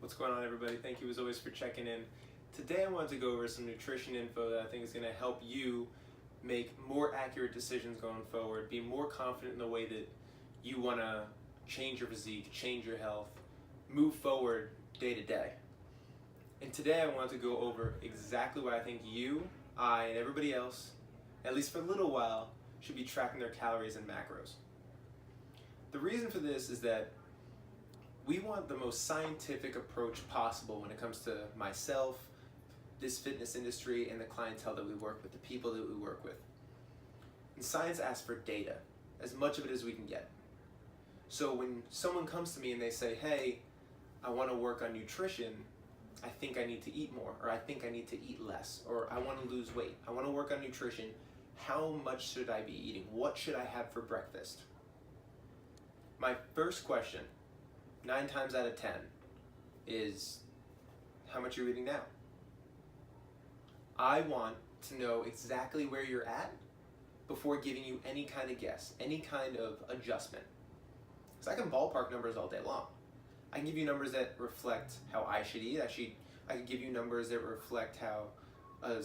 What's going on, everybody? Thank you as always for checking in. Today I wanted to go over some nutrition info that I think is going to help you make more accurate decisions going forward, be more confident in the way that you want to change your physique, change your health, move forward day to day. And today I wanted to go over exactly why I think you, I, and everybody else, at least for a little while, should be tracking their calories and macros. The reason for this is that we want the most scientific approach possible when it comes to myself, this fitness industry, and the clientele that we work with, the people that we work with. And science asks for data, as much of it as we can get. So when someone comes to me and they say, hey, I want to work on nutrition, I think I need to eat more, or I think I need to eat less, or I want to lose weight, I want to work on nutrition, how much should I be eating? What should I have for breakfast? My first question, 9 times out of 10, is how much you're eating now. I want to know exactly where you're at before giving you any kind of guess, any kind of adjustment. Because I can ballpark numbers all day long. I can give you numbers that reflect how I should eat. I can give you numbers that reflect how a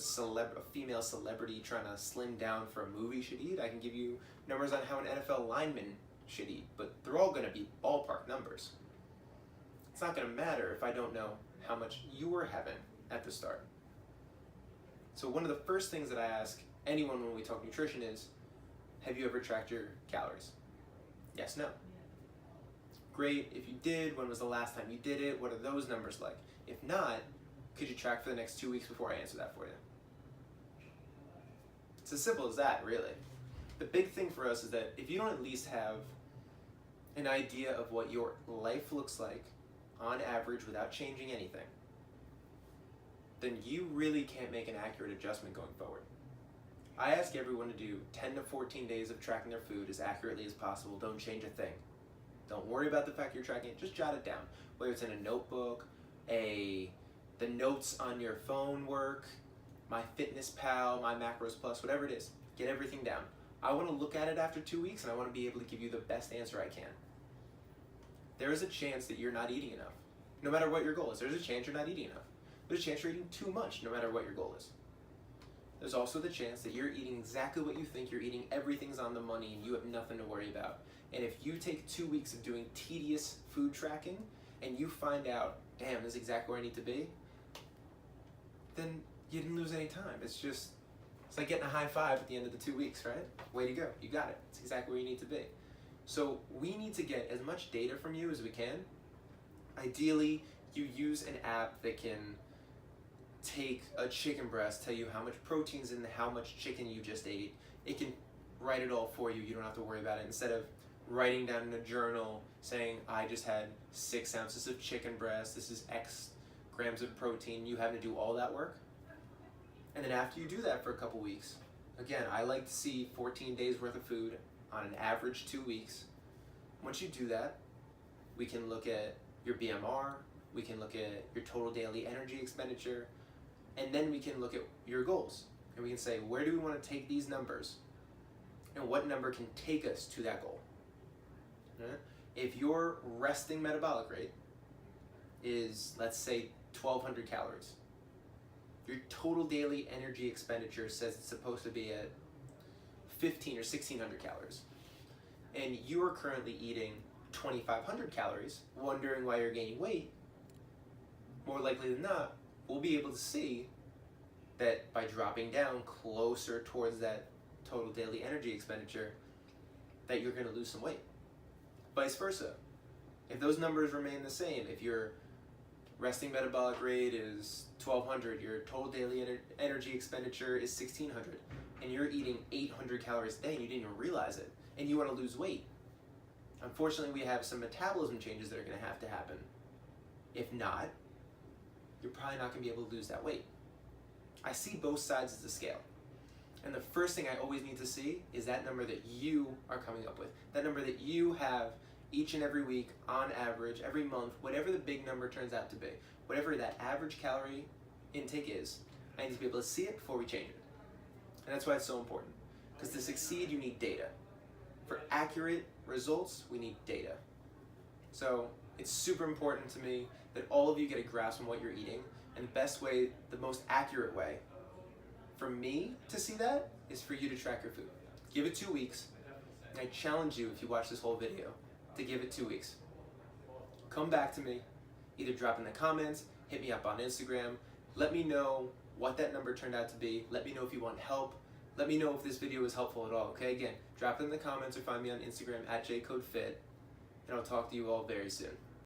female celebrity trying to slim down for a movie should eat. I can give you numbers on how an NFL lineman should eat, but they're all going to be ballpark numbers. It's not going to matter if I don't know how much you were having at the start. So one of the first things that I ask anyone when we talk nutrition is, have you ever tracked your calories? Yes, no. Great. If you did, when was the last time you did it? What are those numbers like? If not, could you track for the next 2 weeks before I answer that for you? It's as simple as that, really. The big thing for us is that if you don't at least have an idea of what your life looks like on average without changing anything, then you really can't make an accurate adjustment going forward. I ask everyone to do 10 to 14 days of tracking their food as accurately as possible. Don't change a thing. Don't worry about the fact you're tracking it, just jot it down. Whether it's in a notebook, the notes on your phone work, MyFitnessPal, My Macros Plus, whatever it is, get everything down. I want to look at it after 2 weeks and I want to be able to give you the best answer I can. There is a chance that you're not eating enough, no matter what your goal is. There's a chance you're not eating enough. There's a chance you're eating too much, no matter what your goal is. There's also the chance that you're eating exactly what you think you're eating, everything's on the money, and you have nothing to worry about. And if you take 2 weeks of doing tedious food tracking, and you find out, damn, this is exactly where I need to be, then you didn't lose any time. It's like getting a high five at the end of the 2 weeks, right? Way to go, you got it. It's exactly where you need to be. So we need to get as much data from you as we can. Ideally, you use an app that can take a chicken breast, tell you how much protein's in how much chicken you just ate. It can write it all for you. You don't have to worry about it. Instead of writing down in a journal saying, I just had 6 ounces of chicken breast, this is X grams of protein, you having to do all that work. And then after you do that for a couple weeks, again, I like to see 14 days worth of food on an average 2 weeks. Once you do that, we can look at your BMR, we can look at your total daily energy expenditure, and then we can look at your goals. And we can say, where do we want to take these numbers? And what number can take us to that goal? Right? If your resting metabolic rate is, let's say, 1,200 calories, your total daily energy expenditure says it's supposed to be at 1,500 or 1,600 calories, and you are currently eating 2,500 calories, wondering why you're gaining weight, more likely than not, we'll be able to see that by dropping down closer towards that total daily energy expenditure, that you're going to lose some weight. Vice versa. If those numbers remain the same, if your resting metabolic rate is 1,200, your total daily energy expenditure is 1,600, and you're eating 800 calories a day and you didn't even realize it, and you want to lose weight, unfortunately we have some metabolism changes that are going to have to happen. If not, you're probably not going to be able to lose that weight. I see both sides of the scale. And the first thing I always need to see is that number that you are coming up with. That number that you have each and every week, on average, every month, whatever the big number turns out to be, whatever that average calorie intake is, I need to be able to see it before we change it. And that's why it's so important. Because to succeed, you need data. For accurate results, we need data. So it's super important to me that all of you get a grasp on what you're eating. And the best way, the most accurate way for me to see that is for you to track your food. Give it 2 weeks. And I challenge you, if you watch this whole video, to give it 2 weeks. Come back to me, either drop in the comments, hit me up on Instagram, let me know what that number turned out to be, let me know if you want help, let me know if this video was helpful at all, okay? Again, drop it in the comments or find me on Instagram at JCodeFit, and I'll talk to you all very soon.